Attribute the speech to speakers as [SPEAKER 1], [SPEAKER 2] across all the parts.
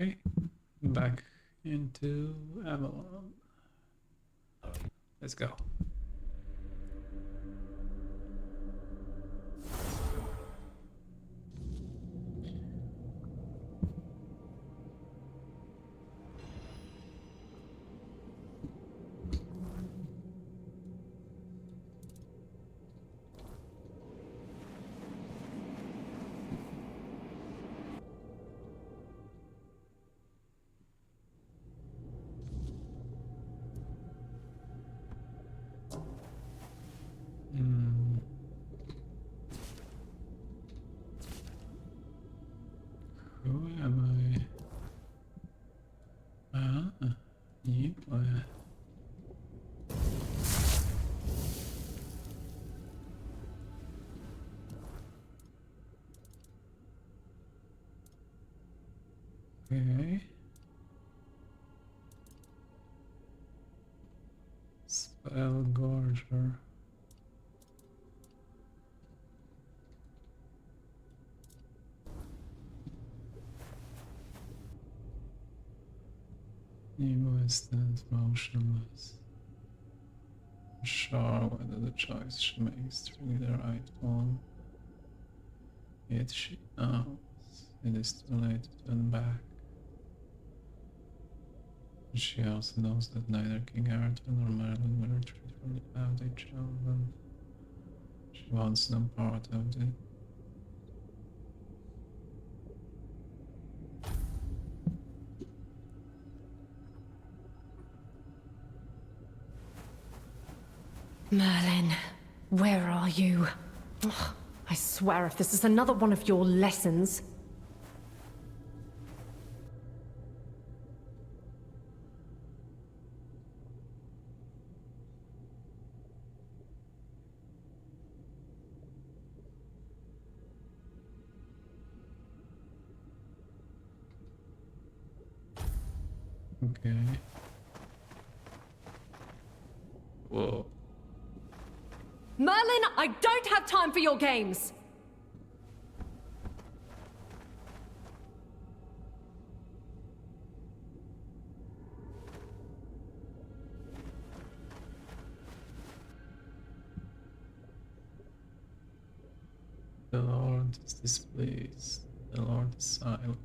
[SPEAKER 1] Okay, back into Avalon. Let's go. Who am I? You. Okay. Spell Gorger. Emo stands motionless, unsure whether the choice she makes is really the right one. Yet she knows it is too late to turn back. She also knows that neither King Arthur nor Merlin will retreat from the path they chosen. She wants no part of it.
[SPEAKER 2] Merlin, where are you? Ugh, I swear if this is another one of your lessons...
[SPEAKER 1] Okay. Whoa.
[SPEAKER 2] Merlin, I don't have time for your games!
[SPEAKER 1] The Lord is displeased. The Lord is silent.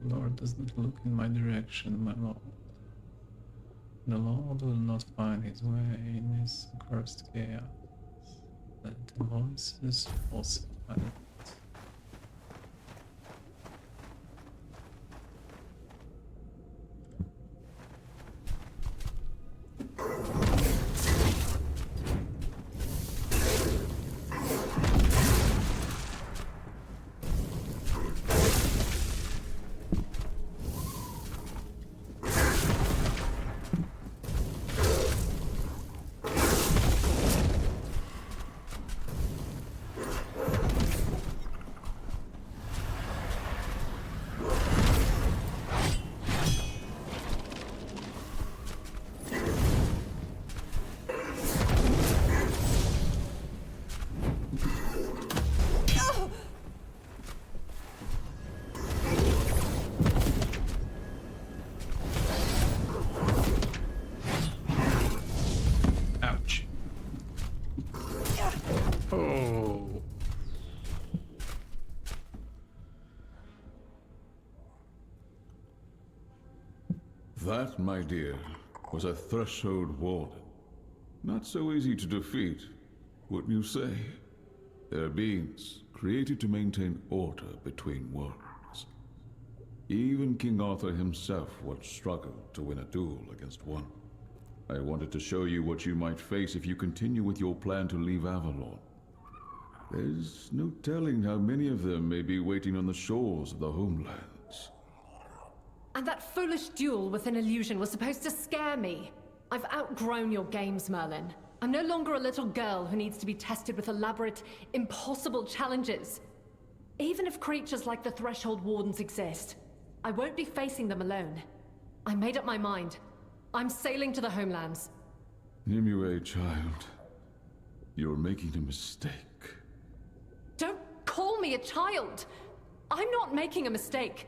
[SPEAKER 1] The Lord does not look in my direction, my Lord. The Lord will not find his way in his accursed chaos. Let the voices fall silent. Oh.
[SPEAKER 3] That, my dear, was a threshold warden. Not so easy to defeat, wouldn't you say? They're beings created to maintain order between worlds. Even King Arthur himself would struggle to win a duel against one. I wanted to show you what you might face if you continue with your plan to leave Avalon. There's no telling how many of them may be waiting on the shores of the homelands.
[SPEAKER 2] And that foolish duel with an illusion was supposed to scare me. I've outgrown your games, Merlin. I'm no longer a little girl who needs to be tested with elaborate, impossible challenges. Even if creatures like the Threshold Wardens exist, I won't be facing them alone. I made up my mind. I'm sailing to the homelands.
[SPEAKER 3] Nimue, child. You're making a mistake.
[SPEAKER 2] Don't call me a child! I'm not making a mistake.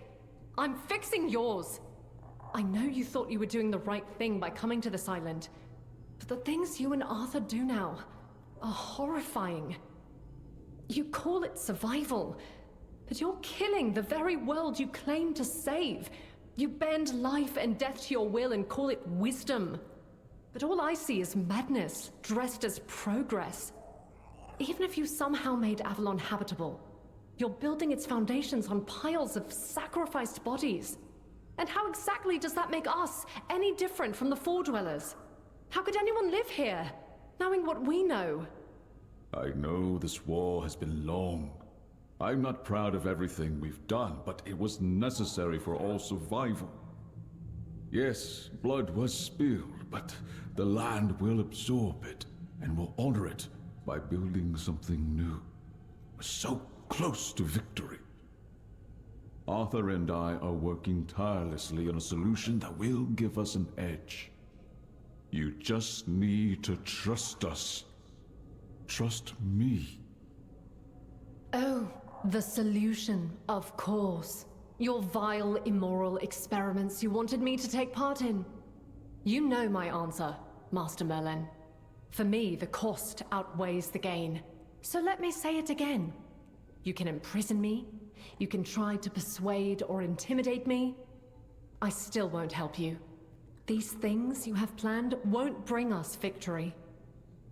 [SPEAKER 2] I'm fixing yours. I know you thought you were doing the right thing by coming to this island, but the things you and Arthur do now are horrifying. You call it survival, but you're killing the very world you claim to save. You bend life and death to your will and call it wisdom. But all I see is madness, dressed as progress. Even if you somehow made Avalon habitable, you're building its foundations on piles of sacrificed bodies. And how exactly does that make us any different from the Four Dwellers? How could anyone live here, knowing what we know?
[SPEAKER 3] I know this war has been long. I'm not proud of everything we've done, but it was necessary for all survival. Yes, blood was spilled, but the land will absorb it, and will honor it by building something new. We're so close to victory. Arthur and I are working tirelessly on a solution that will give us an edge. You just need to trust us. Trust me.
[SPEAKER 2] Oh, the solution, of course. Your vile, immoral experiments you wanted me to take part in. You know my answer, Master Merlin. For me, the cost outweighs the gain. So let me say it again. You can imprison me, you can try to persuade or intimidate me. I still won't help you. These things you have planned won't bring us victory.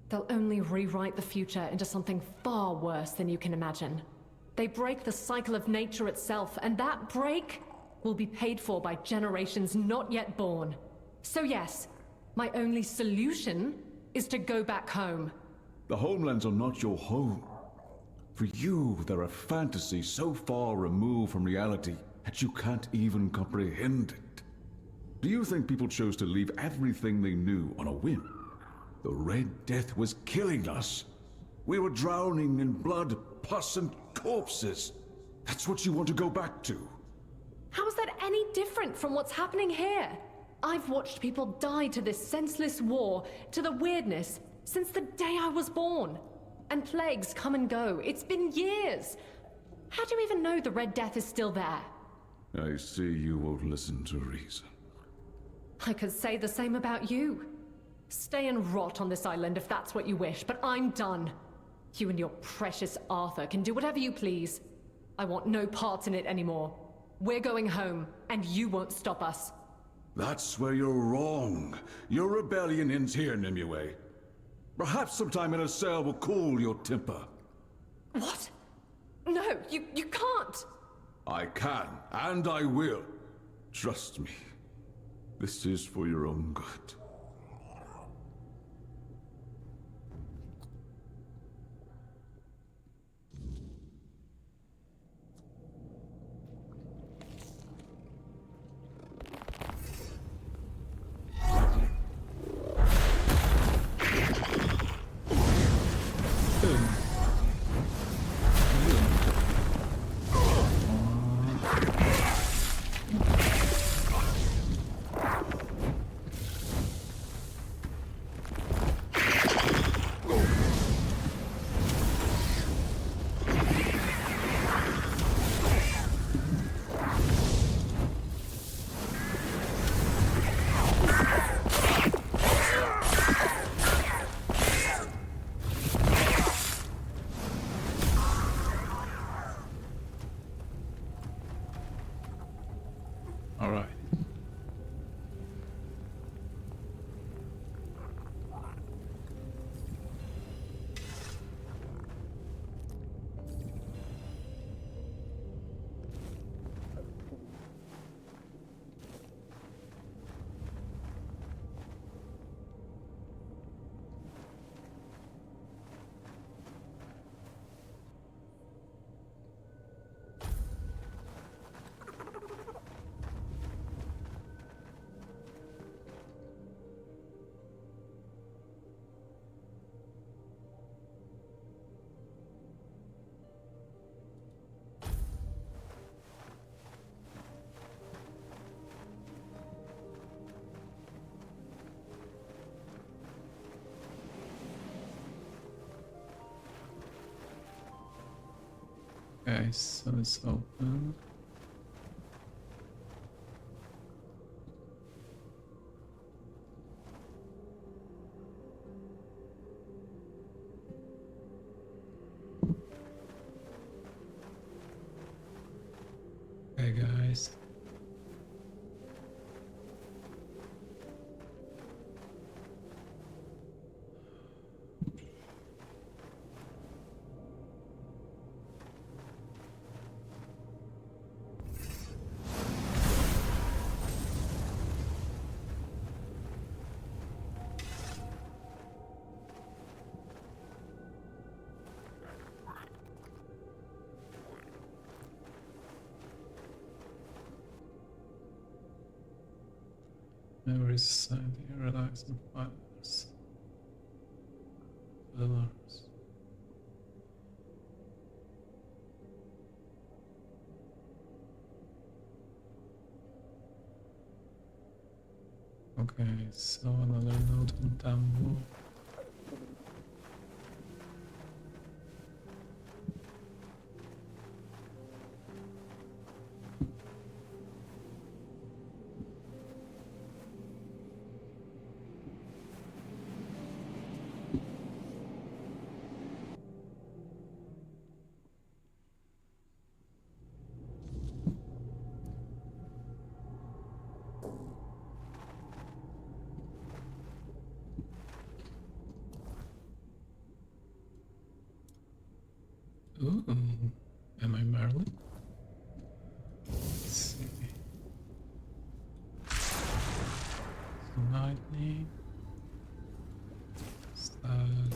[SPEAKER 2] They'll only rewrite the future into something far worse than you can imagine. They break the cycle of nature itself, and that break will be paid for by generations not yet born. So yes, my only solution is to go back home.
[SPEAKER 3] The homelands are not your home. For you, they're a fantasy so far removed from reality that you can't even comprehend it. Do you think people chose to leave everything they knew on a whim? The Red Death was killing us. We were drowning in blood, pus, and corpses. That's what you want to go back to.
[SPEAKER 2] How is that any different from what's happening here? I've watched people die to this senseless war, to the weirdness, since the day I was born. And plagues come and go. It's been years. How do you even know the Red Death is still there?
[SPEAKER 3] I see you won't listen to reason.
[SPEAKER 2] I could say the same about you. Stay and rot on this island if that's what you wish, but I'm done. You and your precious Arthur can do whatever you please. I want no parts in it anymore. We're going home, and you won't stop us.
[SPEAKER 3] That's where you're wrong. Your rebellion ends here, Nimue. Perhaps sometime in a cell will cool your temper.
[SPEAKER 2] What? No, you can't!
[SPEAKER 3] I can, and I will. Trust me. This is for your own good.
[SPEAKER 1] All right. Okay, so it's open. Okay, guys. Every society relies on fires, pillars. Okay, so another note on Tambo. Ooh, am I Merlin? Let's see. Lightning. Slide.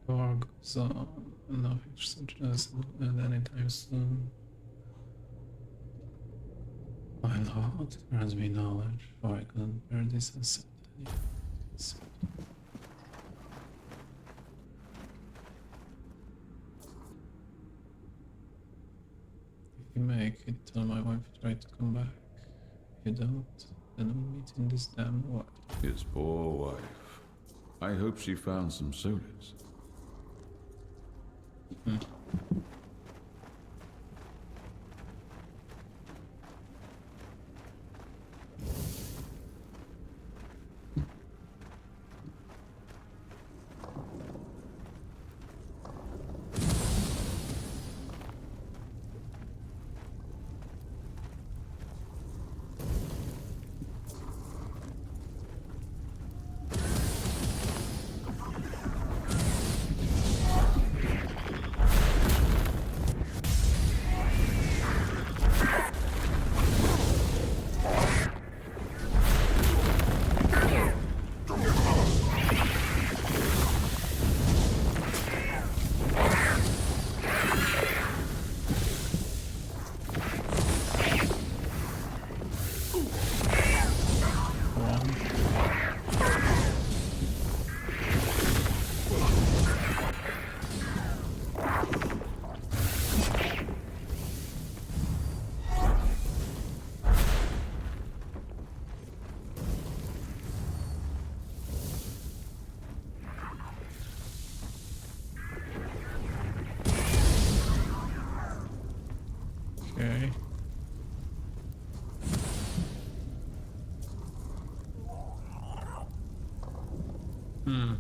[SPEAKER 1] Door goes on, and nothing suggests that anytime soon. My lord, grant me knowledge, for I couldn't bear this uncertainty. If you make it, tell my wife to try to come back. If you don't, then we'll meet in this damn world.
[SPEAKER 3] His poor wife. I hope she found some solace.
[SPEAKER 1] Okay. Hmm.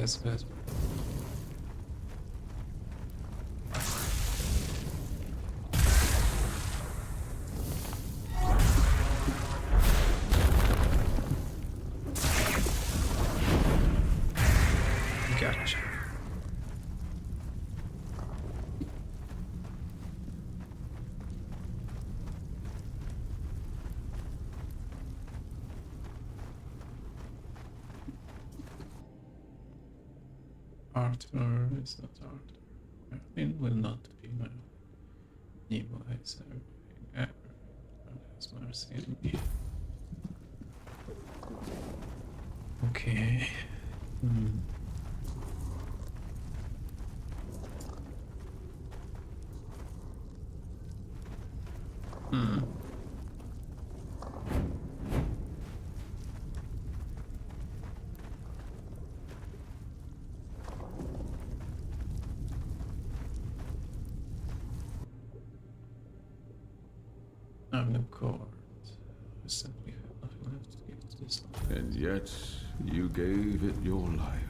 [SPEAKER 1] fast, fast. Gotcha. Arthur is not Arthur. Merlin will not be my evil eyes ever. Has mercy on me. Okay. I'm the court. I simply have nothing left to give to this life.
[SPEAKER 3] And yet, you gave it your life.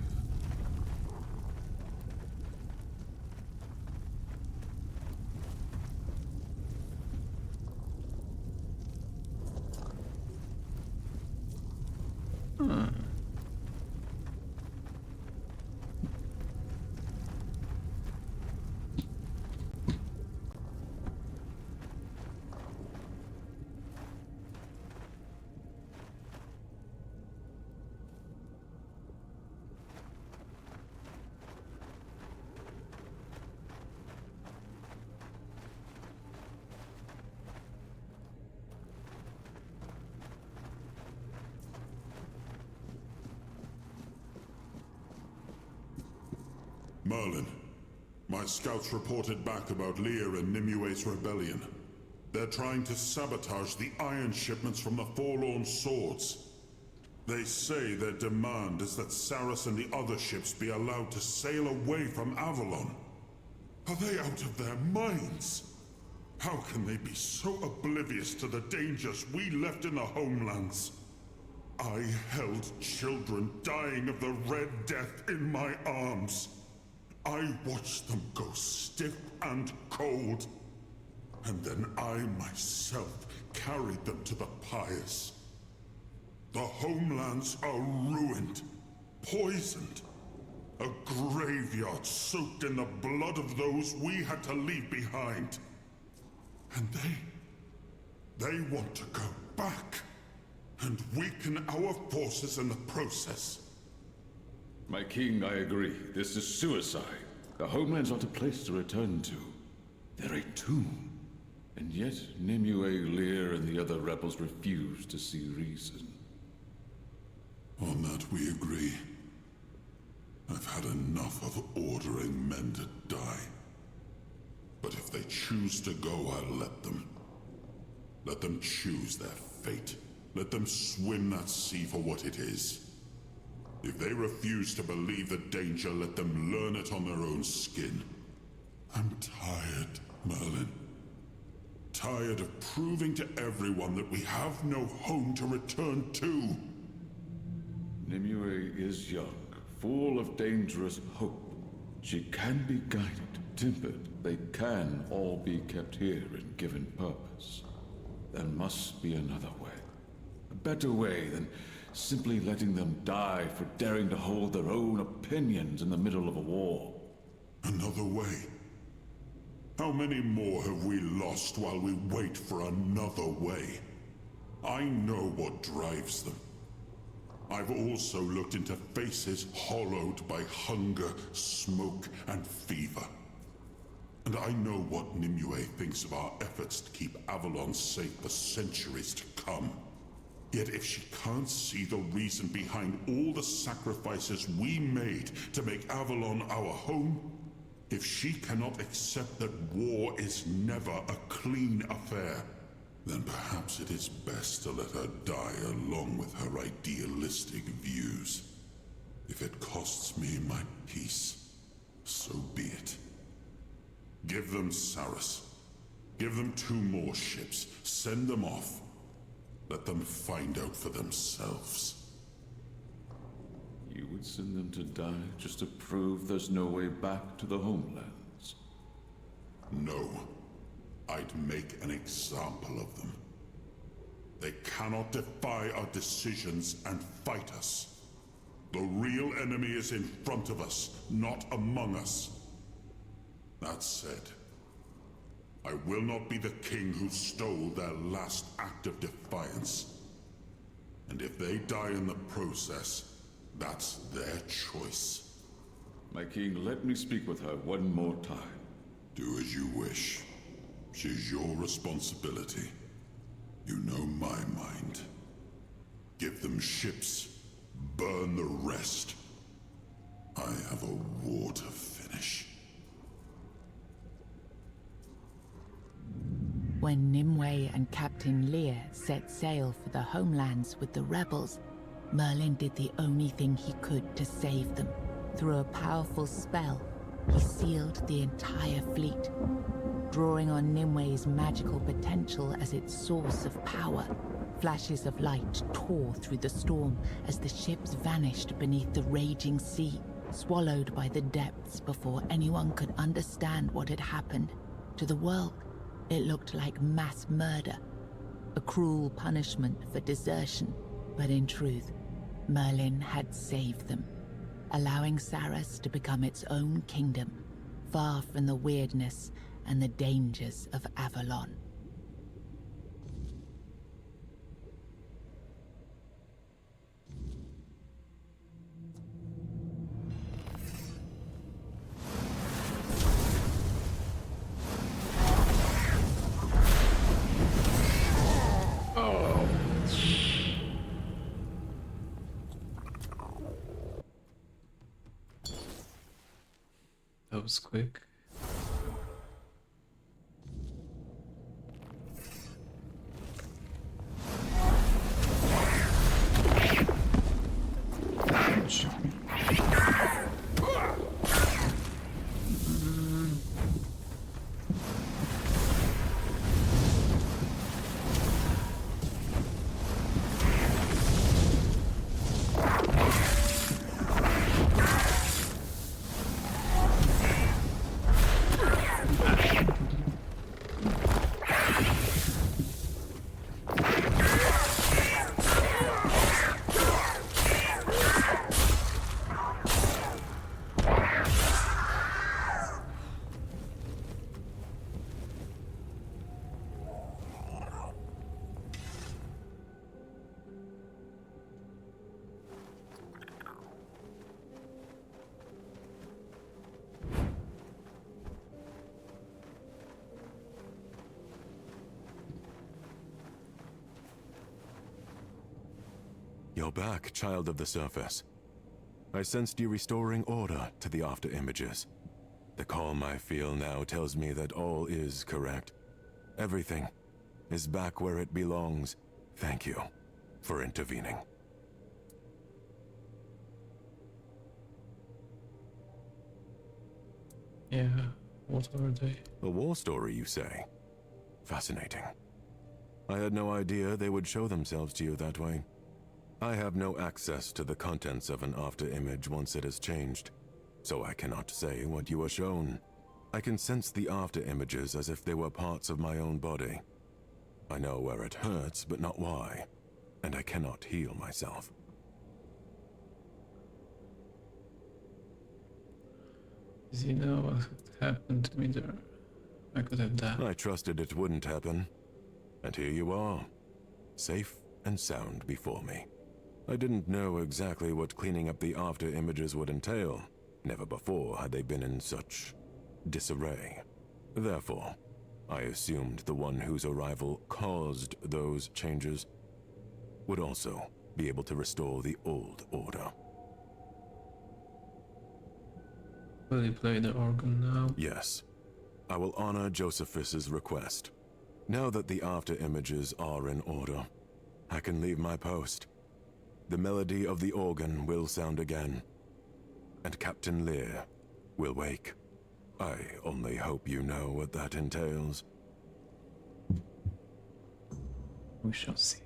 [SPEAKER 4] Merlin, my scouts reported back about Lear and Nimue's rebellion. They're trying to sabotage the iron shipments from the Forlorn Swords. They say their demand is that Sarras and the other ships be allowed to sail away from Avalon. Are they out of their minds? How can they be so oblivious to the dangers we left in the homelands? I held children dying of the Red Death in my arms. I watched them go stiff and cold. And then I myself carried them to the pyres. The homelands are ruined, poisoned. A graveyard soaked in the blood of those we had to leave behind. And they want to go back and weaken our forces in the process.
[SPEAKER 3] My king, I agree. This is suicide. The homeland's not a place to return to. They're a tomb. And yet, Nimue, Lear, and the other rebels refuse to see reason.
[SPEAKER 4] On that we agree. I've had enough of ordering men to die. But if they choose to go, I'll let them. Let them choose their fate. Let them swim that sea for what it is. If they refuse to believe the danger, let them learn it on their own skin. I'm tired, Merlin. Tired of proving to everyone that we have no home to return to.
[SPEAKER 3] Nimue is young, full of dangerous hope. She can be guided, tempered. They can all be kept here and given purpose. There must be another way. A better way than simply letting them die for daring to hold their own opinions in the middle of a war.
[SPEAKER 4] Another way? How many more have we lost while we wait for another way? I know what drives them. I've also looked into faces hollowed by hunger, smoke, and fever. And I know what Nimue thinks of our efforts to keep Avalon safe for centuries to come. Yet if she can't see the reason behind all the sacrifices we made to make Avalon our home, if she cannot accept that war is never a clean affair, then perhaps it is best to let her die along with her idealistic views. If it costs me my peace, so be it. Give them Sarras. Give them 2 more ships. Send them off. Let them find out for themselves.
[SPEAKER 3] You would send them to die just to prove there's no way back to the homelands?
[SPEAKER 4] No. I'd make an example of them. They cannot defy our decisions and fight us. The real enemy is in front of us, not among us. That said, I will not be the king who stole their last act of defiance. And if they die in the process, that's their choice.
[SPEAKER 3] My king, let me speak with her one more time.
[SPEAKER 4] Do as you wish. She's your responsibility. You know my mind. Give them ships. Burn the rest. I have a war to finish.
[SPEAKER 5] When Nimue and Captain Lear set sail for the homelands with the rebels, Merlin did the only thing he could to save them. Through a powerful spell, he sealed the entire fleet. Drawing on Nimue's magical potential as its source of power, flashes of light tore through the storm as the ships vanished beneath the raging sea, swallowed by the depths before anyone could understand what had happened. To the world, it looked like mass murder, a cruel punishment for desertion, but in truth, Merlin had saved them, allowing Sarras to become its own kingdom, far from the weirdness and the dangers of Avalon.
[SPEAKER 1] That was quick.
[SPEAKER 6] You're back, child of the surface. I sensed you restoring order to the after images. The calm I feel now tells me that all is correct. Everything is back where it belongs. Thank you for intervening.
[SPEAKER 1] Yeah, what are they?
[SPEAKER 6] A war story, you say? Fascinating. I had no idea they would show themselves to you that way. I have no access to the contents of an after-image once it has changed, so I cannot say what you are shown. I can sense the after-images as if they were parts of my own body. I know where it hurts, but not why, and I cannot heal myself.
[SPEAKER 1] Does he know what happened to me there? I could have died.
[SPEAKER 6] I trusted it wouldn't happen, and here you are, safe and sound before me. I didn't know exactly what cleaning up the after-images would entail. Never before had they been in such disarray. Therefore, I assumed the one whose arrival caused those changes would also be able to restore the old order.
[SPEAKER 1] Will you play the organ now?
[SPEAKER 6] Yes. I will honor Josephus's request. Now that the after-images are in order, I can leave my post. The melody of the organ will sound again, and Captain Lear will wake. I only hope you know what that entails.
[SPEAKER 1] We shall see.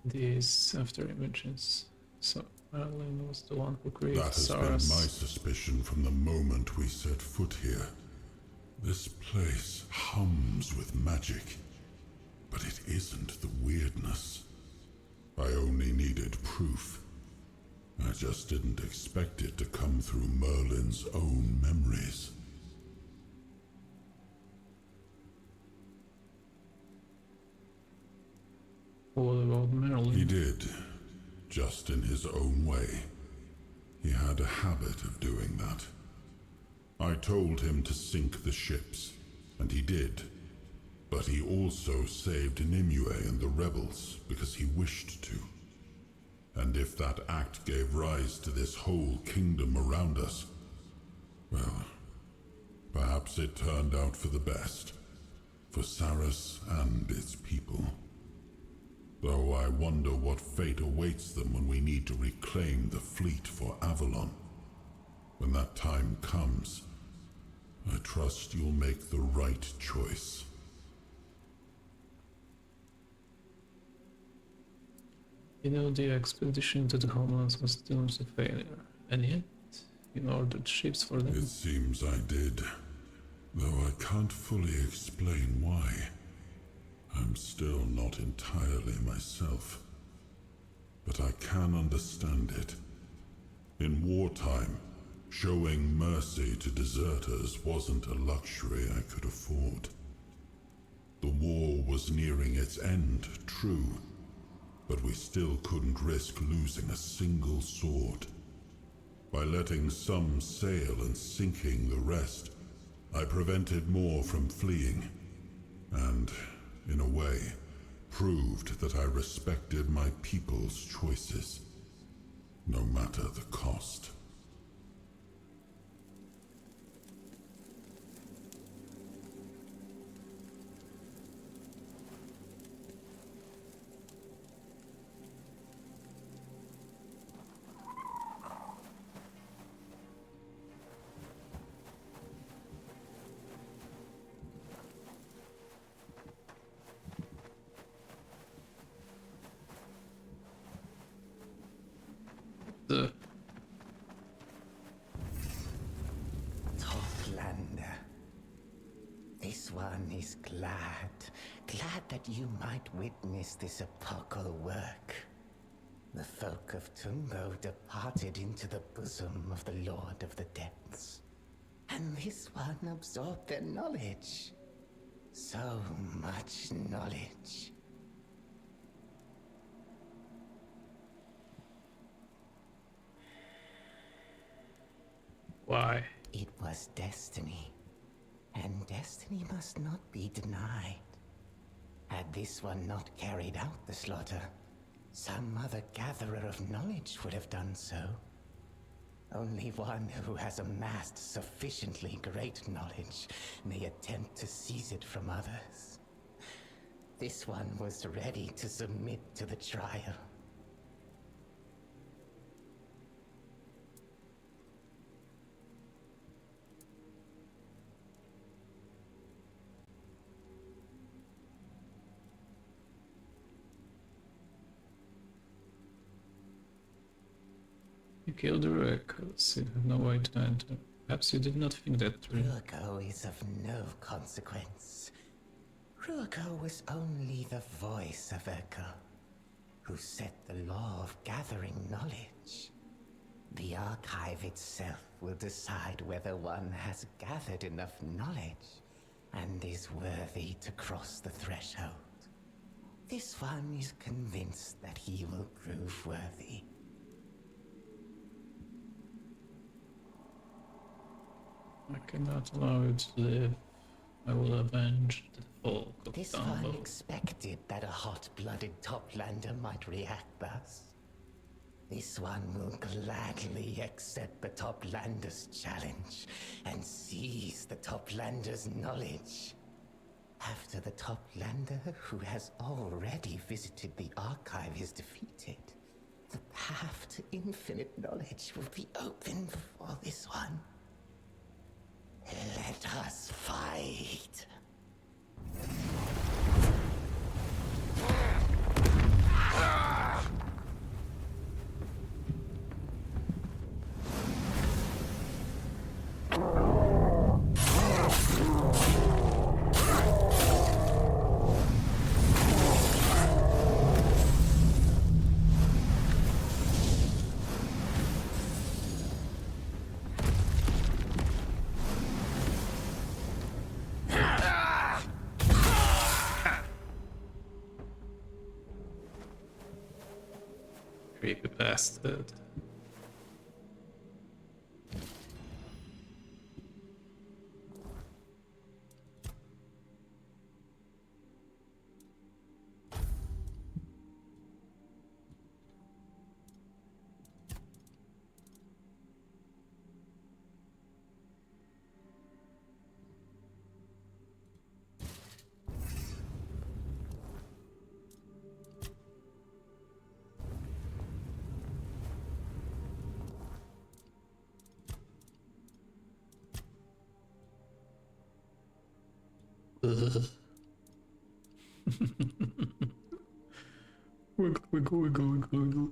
[SPEAKER 1] these after images. So Merlin was the one who created
[SPEAKER 4] That has been
[SPEAKER 1] Sarras.
[SPEAKER 4] my suspicion from the moment we set foot here. This place hums with magic, but it isn't the weirdness. I only needed proof. I just didn't expect it to come through Merlin's own memories.
[SPEAKER 1] What about Merlin?
[SPEAKER 4] He did, just in his own way. He had a habit of doing that. I told him to sink the ships, and he did. But he also saved Nimue and the rebels because he wished to. And if that act gave rise to this whole kingdom around us, well, perhaps it turned out for the best, for Sarras and its people. Though I wonder what fate awaits them when we need to reclaim the fleet for Avalon. When that time comes, I trust you'll make the right choice.
[SPEAKER 1] You know, the expedition to the homelands was doomed to failure, and yet you ordered ships for them.
[SPEAKER 4] It seems I did, though I can't fully explain why. I'm still not entirely myself, but I can understand it. In wartime, showing mercy to deserters wasn't a luxury I could afford. The war was nearing its end, true, but we still couldn't risk losing a single sword. By letting some sail and sinking the rest, I prevented more from fleeing, and, in a way, proved that I respected my people's choices, no matter the cost.
[SPEAKER 1] The
[SPEAKER 7] Toplander. This one is glad that you might witness this epochal work. The folk of Tumbo departed into the bosom of the Lord of the Depths, and this one absorbed their knowledge. So much knowledge.
[SPEAKER 1] why?
[SPEAKER 7] It was destiny, and destiny must not be denied. Had this one not carried out the slaughter, some other gatherer of knowledge would have done so. Only one who has amassed sufficiently great knowledge may attempt to seize it from others. This one was ready to submit to the trial.
[SPEAKER 1] You killed the Ruekos. You have no way to enter. Perhaps you did not think that through.
[SPEAKER 7] Rueko is of no consequence. Rueko was only the voice of Echo, who set the law of gathering knowledge. The archive itself will decide whether one has gathered enough knowledge and is worthy to cross the threshold. This one is convinced that he will prove worthy.
[SPEAKER 1] I cannot allow you to live. I will avenge the folk of
[SPEAKER 7] This one
[SPEAKER 1] Dumbo.
[SPEAKER 7] expected that a hot-blooded Toplander might react thus. This one will gladly accept the Toplander's challenge and seize the Toplander's knowledge. After the Toplander who has already visited the archive is defeated, the path to infinite knowledge will be open for this one. Let us fight.
[SPEAKER 1] Creepy bastard. Wiggle, wiggle, wiggle, wiggle, wiggle.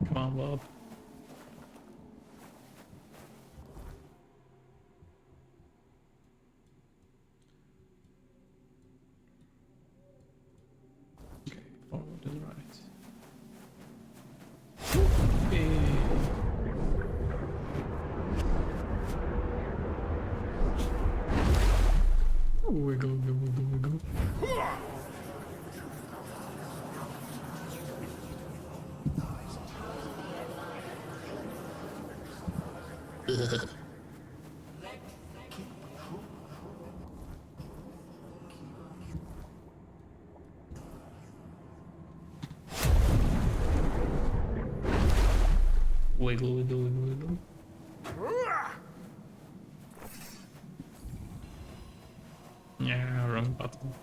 [SPEAKER 1] Come on, Bob. Okay, forward and right. Wiggle, wiggle, wiggle, wiggle. Wiggle, wiggle, wiggle, wiggle. Yeah, wrong button.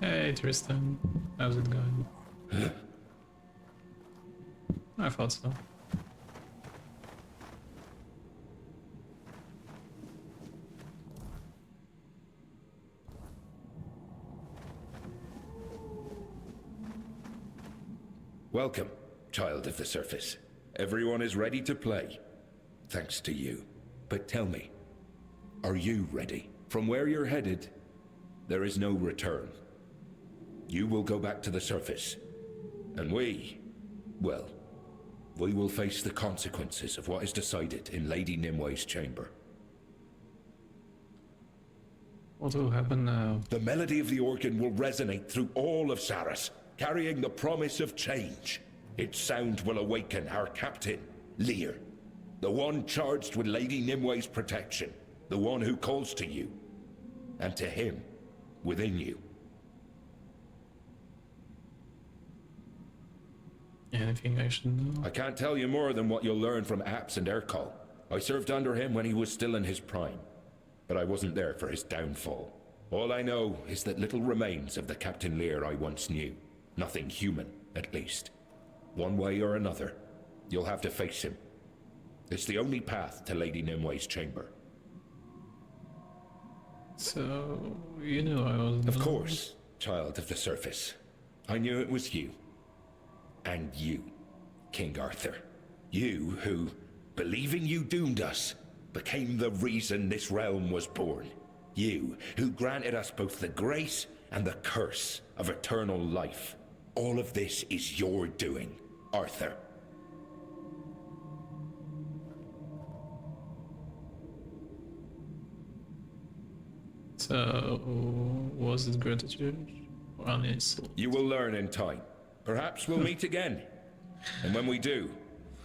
[SPEAKER 1] Hey Tristan, how's it going? I thought so.
[SPEAKER 8] Welcome, child of the surface. Everyone is ready to play. Thanks to you. But tell me, are you ready? From where you're headed, there is no return. You will go back to the surface. And we will face the consequences of what is decided in Lady Nimwe's chamber.
[SPEAKER 1] What will happen now?
[SPEAKER 8] The melody of the organ will resonate through all of Sarras, carrying the promise of change. Its sound will awaken our captain, Lear, the one charged with Lady Nimwe's protection, the one who calls to you, and to him, within you.
[SPEAKER 1] Anything I should know?
[SPEAKER 8] I can't tell you more than what you'll learn from Apps and Erkal. I served under him when he was still in his prime, but I wasn't there for his downfall. All I know is that little remains of the Captain Lear I once knew. Nothing human, at least. One way or another, you'll have to face him. It's the only path to Lady Nimwe's chamber.
[SPEAKER 1] So, you knew I was...
[SPEAKER 8] Of course, child of the surface. I knew it was you. And you, King Arthur. You who, believing you doomed us, became the reason this realm was born. You who granted us both the grace and the curse of eternal life. All of this is your doing, Arthur.
[SPEAKER 1] So, was it gratitude or an insult?
[SPEAKER 8] You will learn in time. Perhaps we'll meet again. And when we do,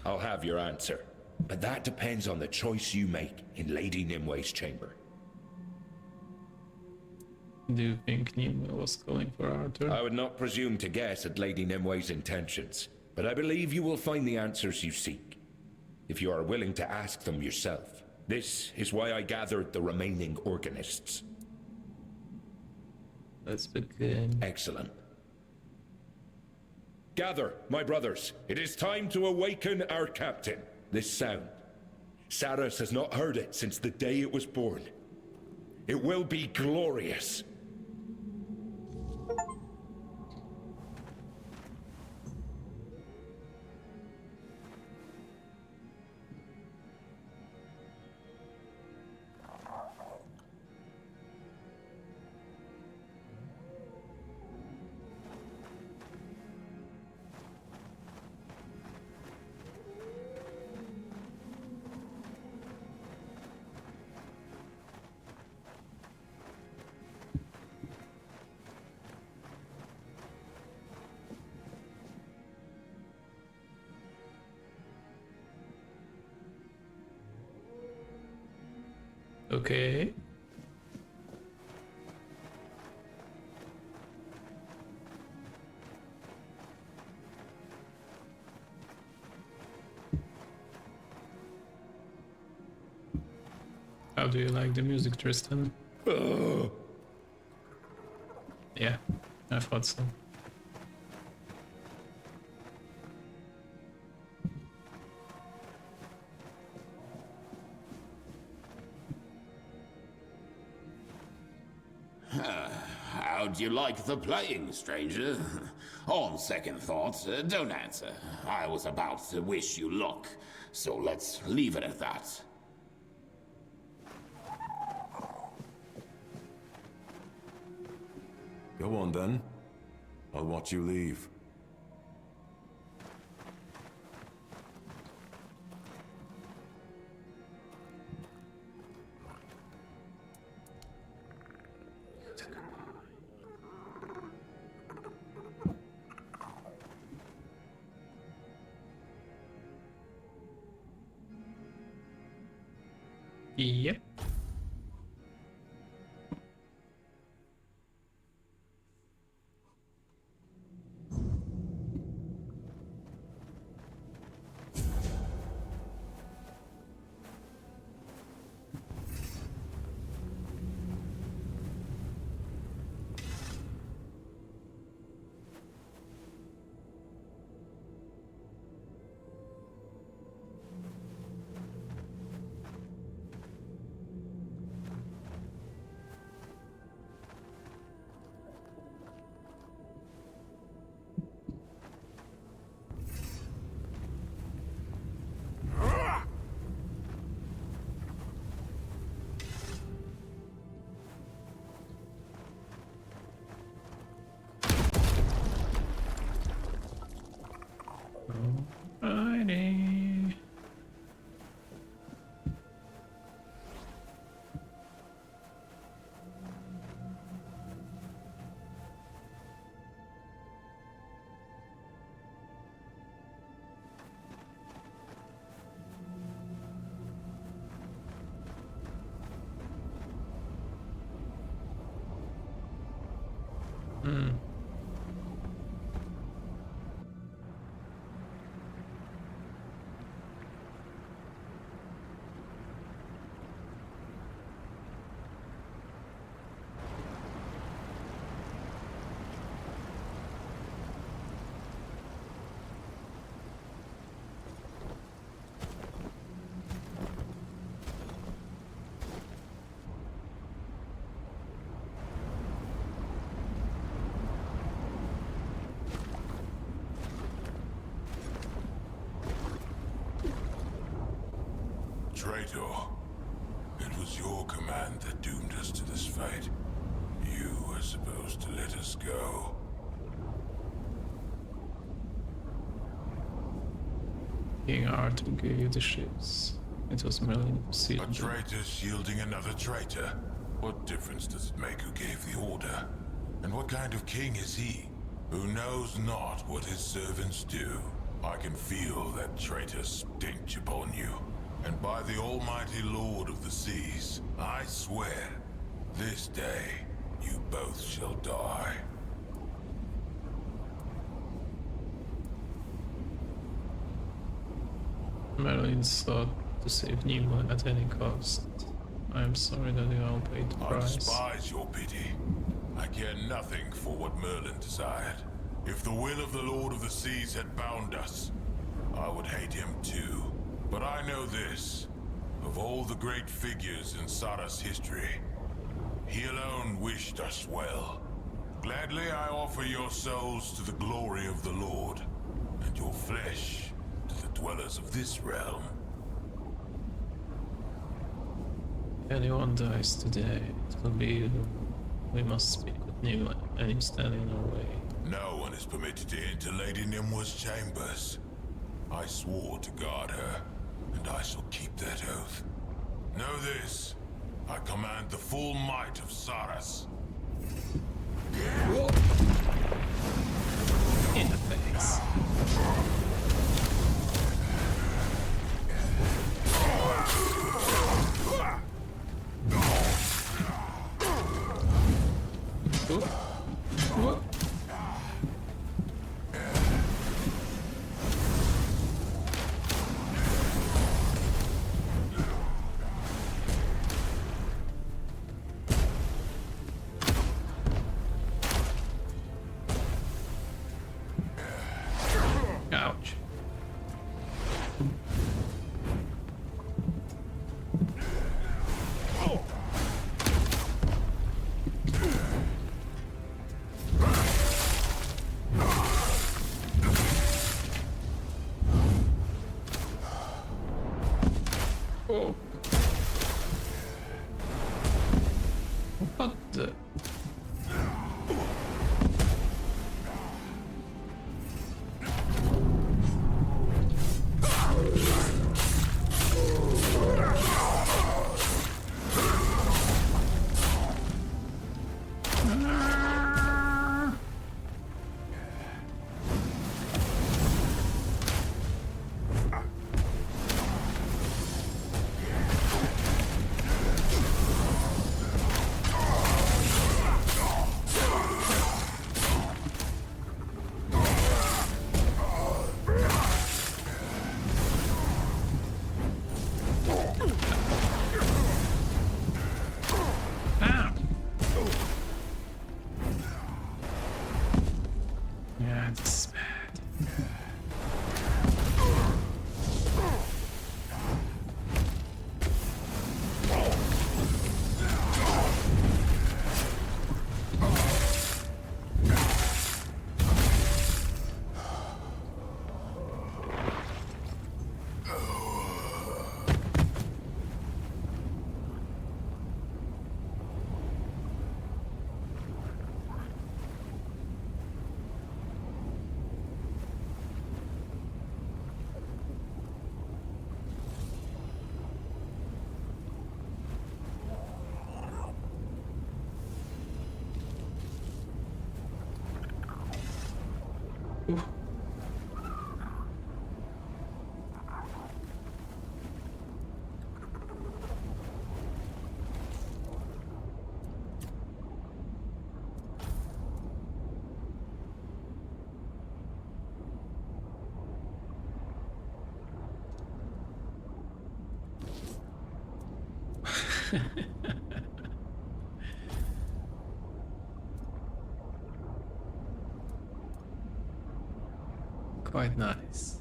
[SPEAKER 8] I'll have your answer. But that depends on the choice you make in Lady Nimwe's chamber.
[SPEAKER 1] Do you think Nimue was calling for Arthur?
[SPEAKER 8] I would not presume to guess at Lady Nimwe's intentions, but I believe you will find the answers you seek, if you are willing to ask them yourself. This is why I gathered the remaining organists.
[SPEAKER 1] Let's begin.
[SPEAKER 8] Excellent. Gather, my brothers. It is time to awaken our captain. This sound. Sarras has not heard it since the day it was born. It will be glorious.
[SPEAKER 1] Okay. How do you like the music, Tristan? Yeah, I thought so.
[SPEAKER 9] How'd you like the playing, stranger? On second thought, don't answer. I was about to wish you luck, so let's leave it at that.
[SPEAKER 6] Go on then. I'll watch you leave.
[SPEAKER 1] Yep. Alrighty.
[SPEAKER 4] Traitor, it was your command that doomed us to this fate. You were supposed to let us go.
[SPEAKER 1] King Arthur gave you the ships. It was merely
[SPEAKER 4] A
[SPEAKER 1] sealed.
[SPEAKER 4] traitor shielding another traitor. What difference does it make who gave the order? And what kind of king is he? Who knows not what his servants do. I can feel that traitor stench upon you. And by the almighty Lord of the Seas, I swear, this day you both shall die.
[SPEAKER 1] Merlin sought to save Nemo at any cost. I am sorry that you all paid the
[SPEAKER 4] I
[SPEAKER 1] price.
[SPEAKER 4] despise your pity.
[SPEAKER 10] I care nothing for what Merlin desired. If the will of the Lord of the Seas had bound us, I would hate him too. But I know this. Of all the great figures in Sarras history, he alone wished us well. Gladly I offer your souls to the glory of the Lord, and your flesh to the dwellers of this realm.
[SPEAKER 1] Anyone dies today, it will be you. We must speak with Nimue, and you stand in our way.
[SPEAKER 10] No one is permitted to enter Lady Nimue's chambers. I swore to guard her, and I shall keep that oath. Know this, I command the full might of Sarras.
[SPEAKER 1] In the face. Ouch. Oh. What the? Yeah, this is bad. Ooh. Quite nice.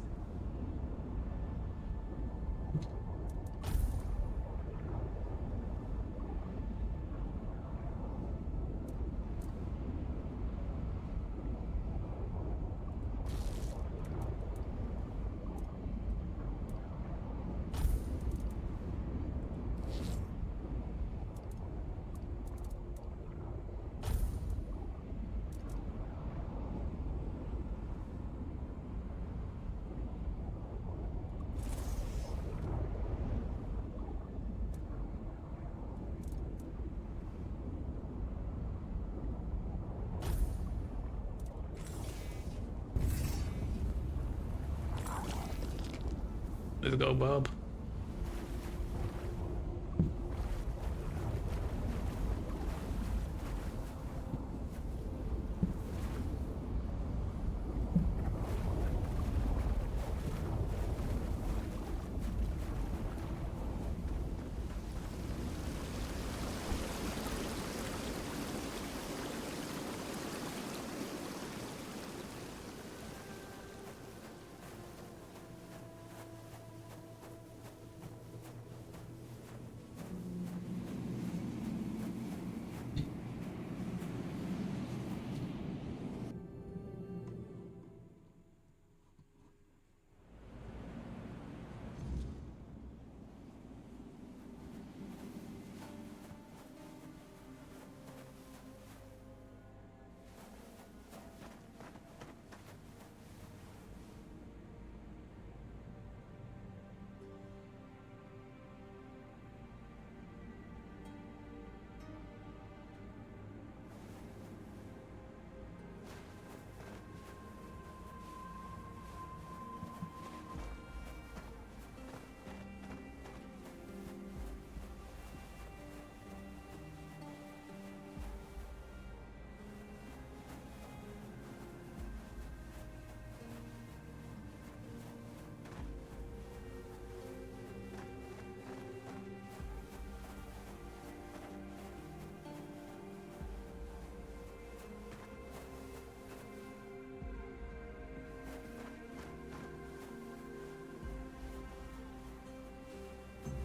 [SPEAKER 1] Let's go, Bob.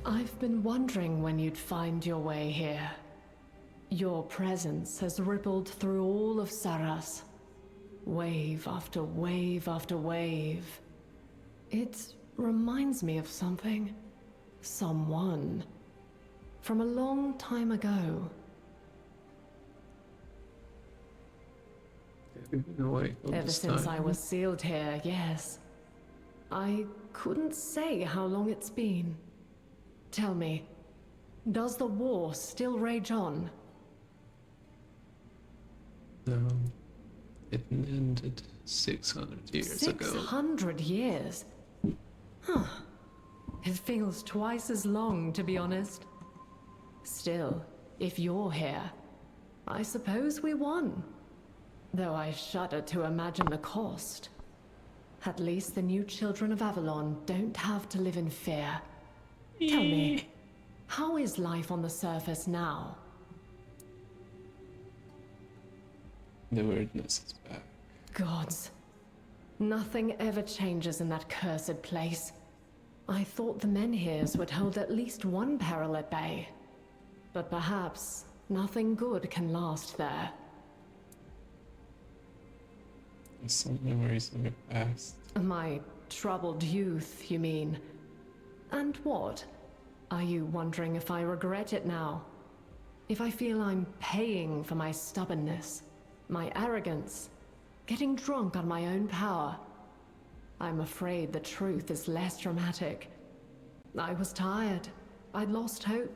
[SPEAKER 2] I've been wondering when you'd find your way here. Your presence has rippled through all of Sarras. Wave after wave after wave. It reminds me of something. Someone. From a long time ago.
[SPEAKER 1] Have you been awake all
[SPEAKER 2] Ever
[SPEAKER 1] this
[SPEAKER 2] since
[SPEAKER 1] time?
[SPEAKER 2] I was sealed here, yes. I couldn't say how long it's been. Tell me, does the war still rage on?
[SPEAKER 1] No. It ended 600 years ago.
[SPEAKER 2] 600 years? Huh. It feels twice as long, to be honest. Still, if you're here, I suppose we won. Though I shudder to imagine the cost. At least the new children of Avalon don't have to live in fear. Tell me, how is life on the surface now?
[SPEAKER 1] The weirdness is back.
[SPEAKER 2] Gods. Nothing ever changes in that cursed place. I thought the Menhirs would hold at least one peril at bay. But perhaps nothing good can last there.
[SPEAKER 1] Some memories of your past.
[SPEAKER 2] My troubled youth, you mean? And what? Are you wondering if I regret it now? If I feel I'm paying for my stubbornness, my arrogance, getting drunk on my own power? I'm afraid the truth is less dramatic. I was tired. I'd lost hope.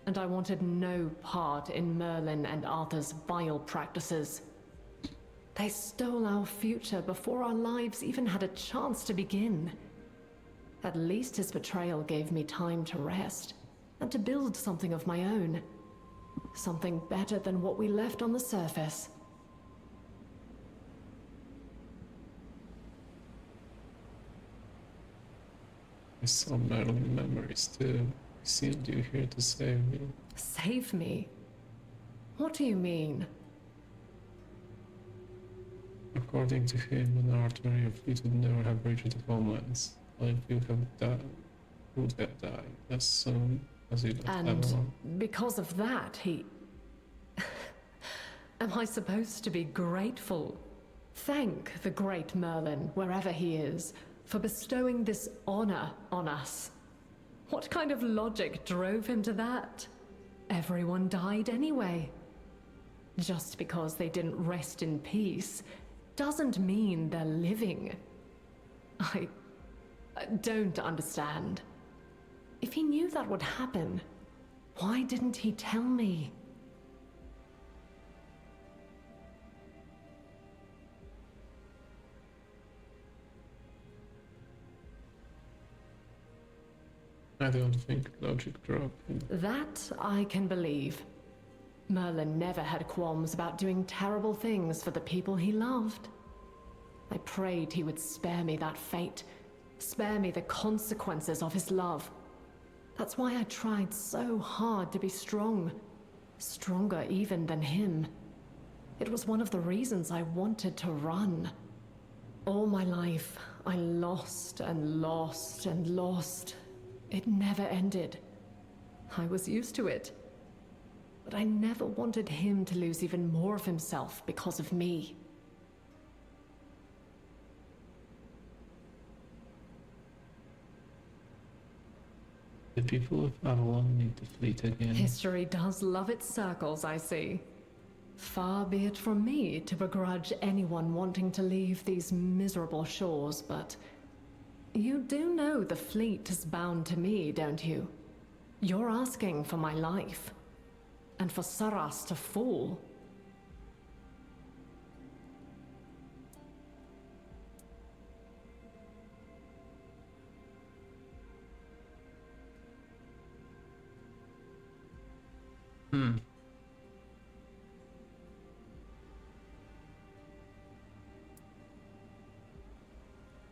[SPEAKER 2] And I wanted no part in Merlin and Arthur's vile practices. They stole our future before our lives even had a chance to begin. At least his betrayal gave me time to rest, and to build something of my own. Something better than what we left on the surface.
[SPEAKER 1] I saw Merlin memories too. I sealed you here to save me.
[SPEAKER 2] Save me? What do you mean?
[SPEAKER 1] According to him and Arthur, your fleet would never have reached the homelands. All of you would have died as soon as you left Avalon.
[SPEAKER 2] And because of that, he... Am I supposed to be grateful? Thank the great Merlin, wherever he is, for bestowing this honor on us. What kind of logic drove him to that? Everyone died anyway. Just because they didn't rest in peace doesn't mean they're living. I don't understand. If he knew that would happen, why didn't he tell me?
[SPEAKER 1] I don't think logic dropped him.
[SPEAKER 2] That I can believe. Merlin never had qualms about doing terrible things for the people he loved. I prayed he would spare me that fate, spare me the consequences of his love. That's why I tried so hard to be strong, stronger even than him. It was one of the reasons I wanted to run. All my life, I lost and lost and lost. It never ended. I was used to it. But I never wanted him to lose even more of himself because of me.
[SPEAKER 1] The people of Avalon need to fleet again.
[SPEAKER 2] History does love its circles, I see. Far be it from me to begrudge anyone wanting to leave these miserable shores, but you do know the fleet is bound to me, don't you? You're asking for my life. And for Sarras to fall.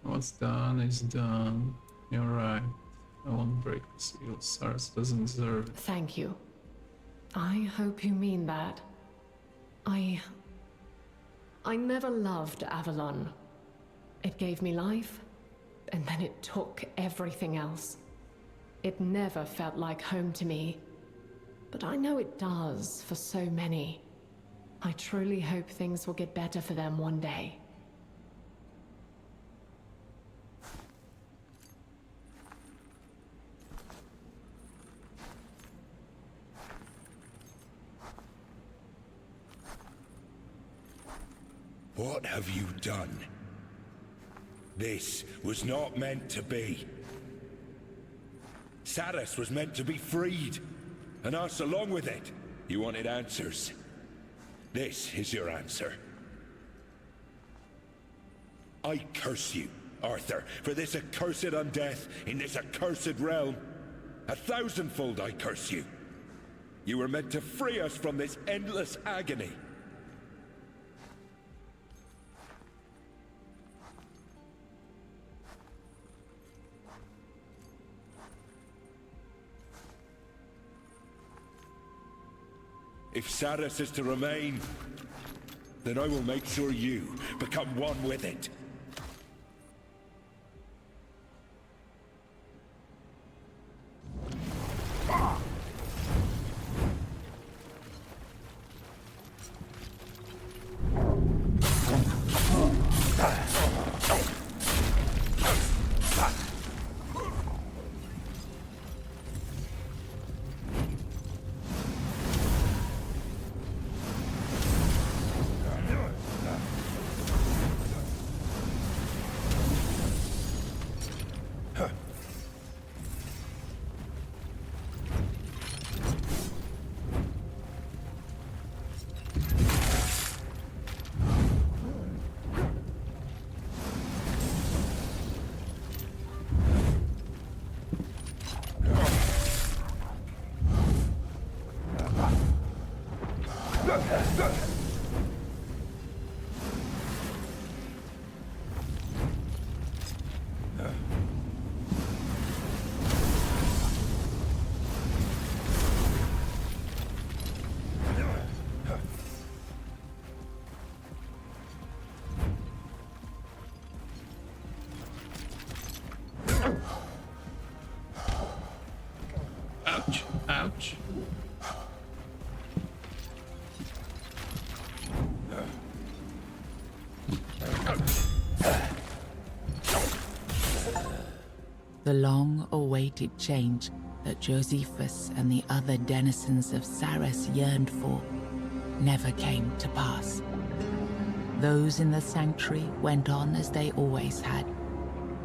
[SPEAKER 1] What's done is done. You're right. I won't break the seal. Sarras doesn't deserve it.
[SPEAKER 2] Thank you. I hope you mean that. I never loved Avalon. It gave me life, and then it took everything else. It never felt like home to me. But I know it does for so many. I truly hope things will get better for them one day.
[SPEAKER 8] What have you done? This was not meant to be. Sarras was meant to be freed, and us along with it. You wanted answers. This is your answer. I curse you, Arthur, for this accursed undeath in this accursed realm. 1,000-fold I curse you. You were meant to free us from this endless agony. If Sarras is to remain, then I will make sure you become one with it.
[SPEAKER 1] Ouch, ouch.
[SPEAKER 5] The long-awaited change that Josephus and the other denizens of Sarras yearned for never came to pass. Those in the sanctuary went on as they always had,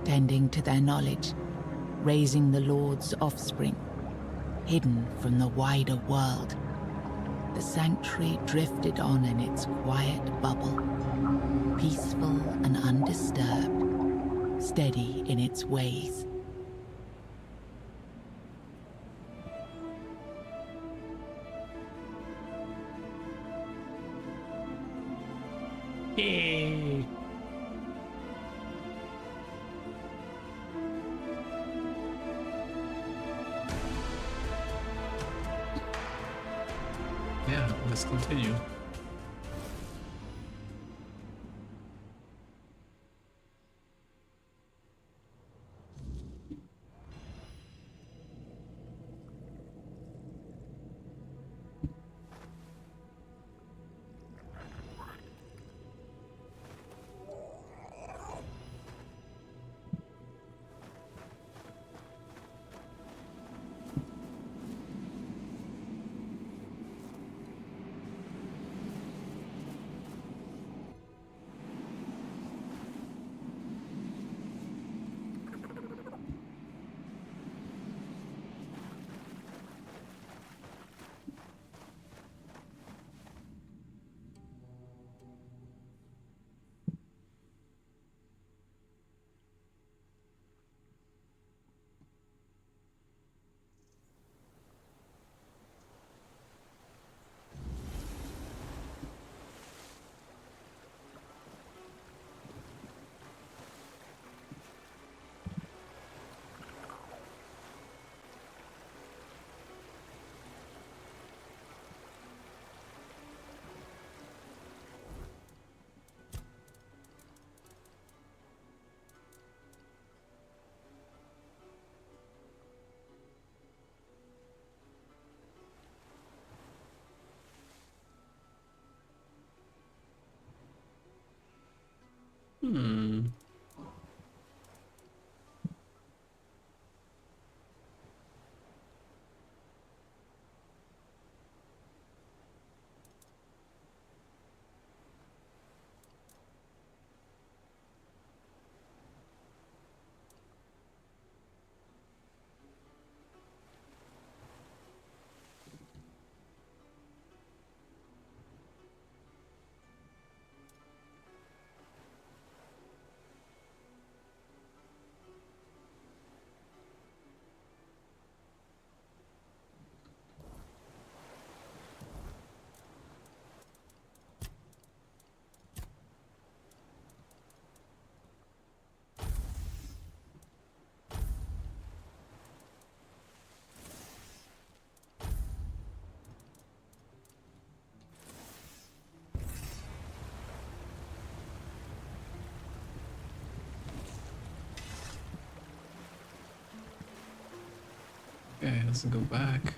[SPEAKER 5] tending to their knowledge, raising the Lord's offspring, hidden from the wider world. The sanctuary drifted on in its quiet bubble, peaceful and undisturbed, steady in its ways.
[SPEAKER 1] Yay! Yeah, let's continue. Okay, let's go back.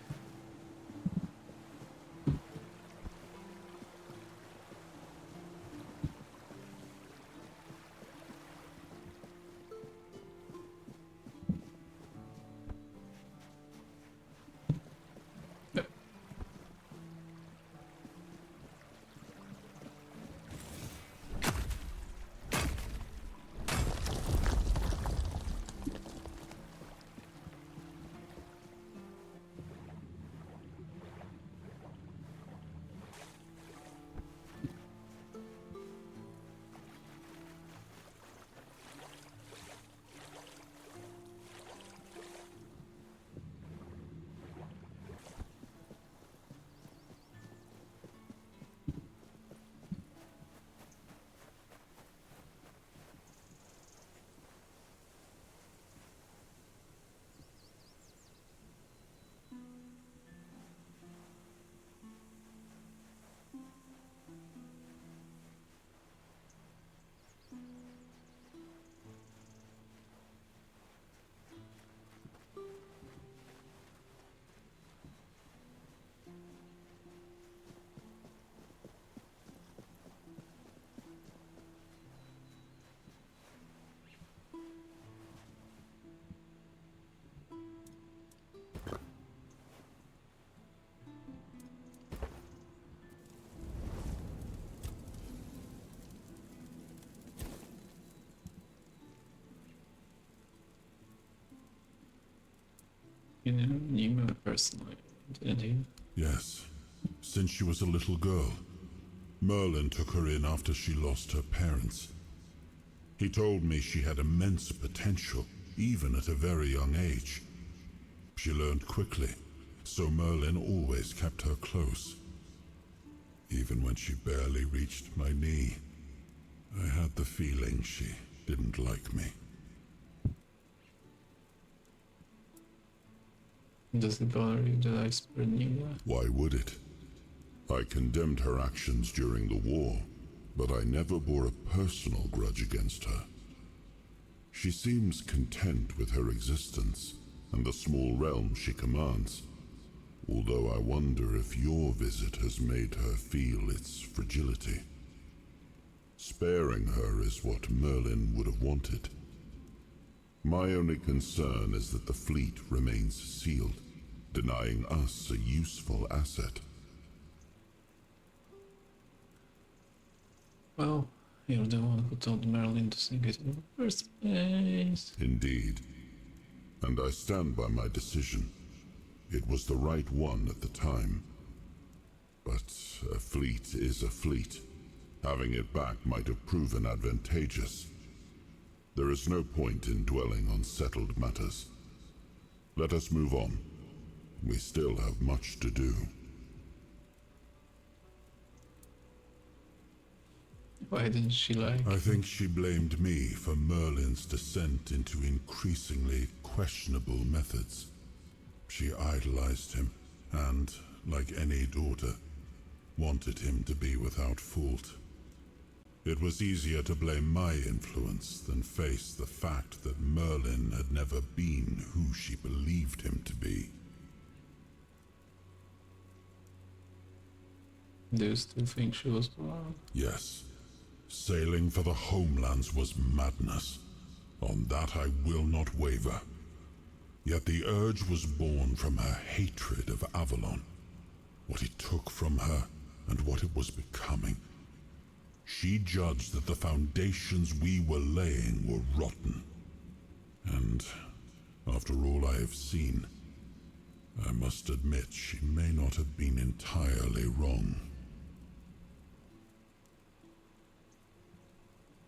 [SPEAKER 1] You know Nima personally, didn't you?
[SPEAKER 4] Yes. Since she was a little girl, Merlin took her in after she lost her parents. He told me she had immense potential, even at a very young age. She learned quickly, so Merlin always kept her close. Even when she barely reached my knee, I had the feeling she didn't like me.
[SPEAKER 1] Does it bother you that I spared Nima?
[SPEAKER 4] Why would it? I condemned her actions during the war, but I never bore a personal grudge against her. She seems content with her existence and the small realm she commands, although I wonder if your visit has made her feel its fragility. Sparing her is what Merlin would have wanted. My only concern is that the fleet remains sealed, denying us a useful asset.
[SPEAKER 1] Well, you're the one who told Merlin to sing it in the first place.
[SPEAKER 4] Indeed. And I stand by my decision. It was the right one at the time. But a fleet is a fleet. Having it back might have proven advantageous. There is no point in dwelling on settled matters. Let us move on. We still have much to do.
[SPEAKER 1] Why didn't she like?
[SPEAKER 4] I think she blamed me for Merlin's descent into increasingly questionable methods. She idolized him and, like any daughter, wanted him to be without fault. It was easier to blame my influence than face the fact that Merlin had never been who she believed him to be.
[SPEAKER 1] Do you still think she was wrong?
[SPEAKER 4] Yes. Sailing for the homelands was madness. On that I will not waver. Yet the urge was born from her hatred of Avalon, what it took from her and what it was becoming. She judged that the foundations we were laying were rotten. And after all I have seen, I must admit she may not have been entirely wrong.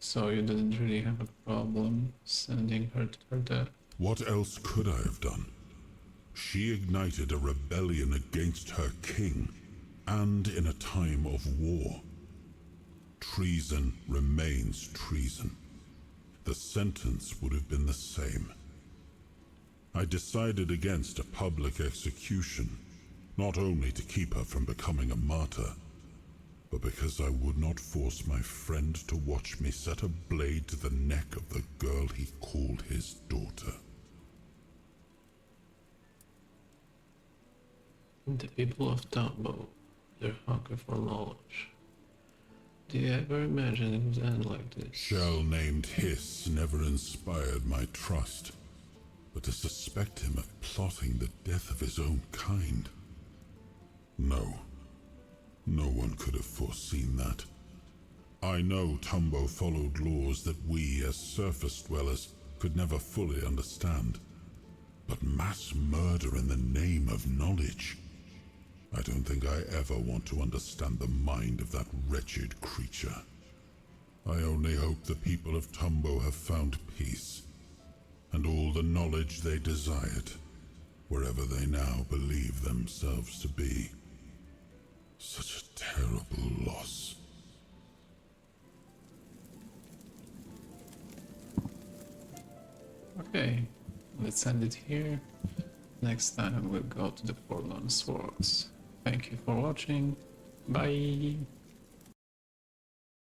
[SPEAKER 1] So you didn't really have a problem sending her to her death?
[SPEAKER 4] What else could I have done? She ignited a rebellion against her king, and in a time of war. Treason remains treason. The sentence would have been the same. I decided against a public execution, not only to keep her from becoming a martyr, but because I would not force my friend to watch me set a blade to the neck of the girl he called his daughter.
[SPEAKER 1] The people of Tambo, their hunger for knowledge. Did you ever imagine it would end like this?
[SPEAKER 4] Shell named Hiss never inspired my trust, but to suspect him of plotting the death of his own kind. No. No one could have foreseen that. I know Tumbo followed laws that we, as surface dwellers, could never fully understand. But mass murder in the name of knowledge? I don't think I ever want to understand the mind of that wretched creature. I only hope the people of Tumbo have found peace, and all the knowledge they desired, wherever they now believe themselves to be. Such a terrible loss.
[SPEAKER 1] Okay, let's end it here. Next time we'll go to the Forlorn Swords. Thank you for watching. Bye!